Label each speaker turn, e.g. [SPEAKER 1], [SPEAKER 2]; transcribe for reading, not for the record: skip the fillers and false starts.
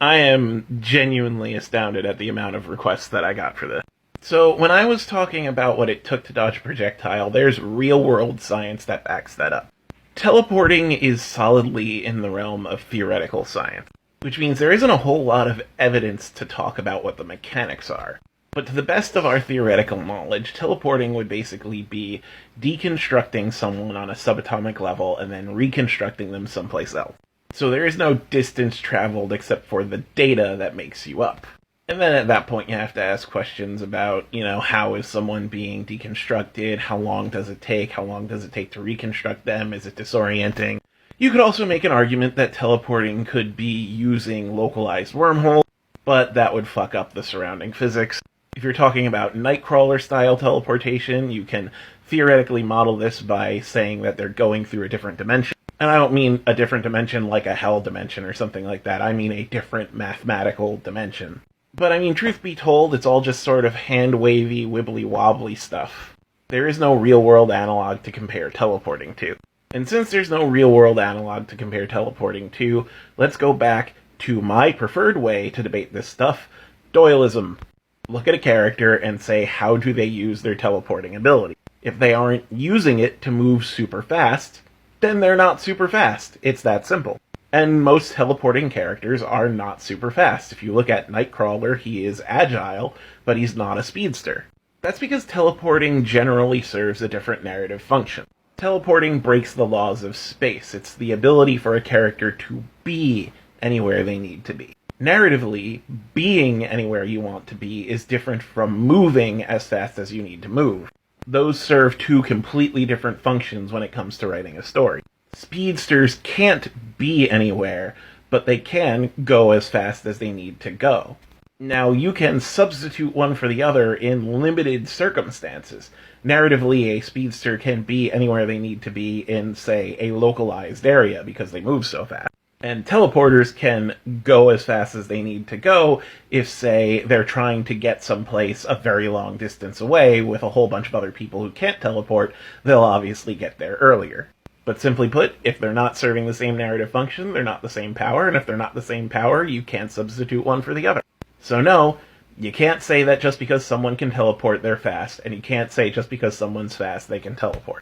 [SPEAKER 1] I am genuinely astounded at the amount of requests that I got for this. So, when I was talking about what it took to dodge a projectile, there's real-world science that backs that up. Teleporting is solidly in the realm of theoretical science, which means there isn't a whole lot of evidence to talk about what the mechanics are. But to the best of our theoretical knowledge, teleporting would basically be deconstructing someone on a subatomic level and then reconstructing them someplace else. So there is no distance traveled except for the data that makes you up. And then at that point you have to ask questions about, how is someone being deconstructed? How long does it take? How long does it take to reconstruct them? Is it disorienting? You could also make an argument that teleporting could be using localized wormholes, but that would fuck up the surrounding physics. If you're talking about Nightcrawler-style teleportation, you can theoretically model this by saying that they're going through a different dimension. And I don't mean a different dimension like a hell dimension or something like that. I mean a different mathematical dimension. But truth be told, it's all just sort of hand-wavy, wibbly-wobbly stuff. There is no real-world analog to compare teleporting to. And since there's no real-world analog to compare teleporting to, let's go back to my preferred way to debate this stuff, Doyleism. Look at a character and say, how do they use their teleporting ability? If they aren't using it to move super fast, then they're not super fast. It's that simple. And most teleporting characters are not super fast. If you look at Nightcrawler, he is agile, but he's not a speedster. That's because teleporting generally serves a different narrative function. Teleporting breaks the laws of space. It's the ability for a character to be anywhere they need to be. Narratively, being anywhere you want to be is different from moving as fast as you need to move. Those serve two completely different functions when it comes to writing a story. Speedsters can't be anywhere, but they can go as fast as they need to go. Now, you can substitute one for the other in limited circumstances. Narratively, a speedster can be anywhere they need to be in, say, a localized area because they move so fast. And teleporters can go as fast as they need to go if, say, they're trying to get someplace a very long distance away with a whole bunch of other people who can't teleport. They'll obviously get there earlier. But simply put, if they're not serving the same narrative function, they're not the same power, and if they're not the same power, you can't substitute one for the other. So no, you can't say that just because someone can teleport, they're fast, and you can't say just because someone's fast, they can teleport.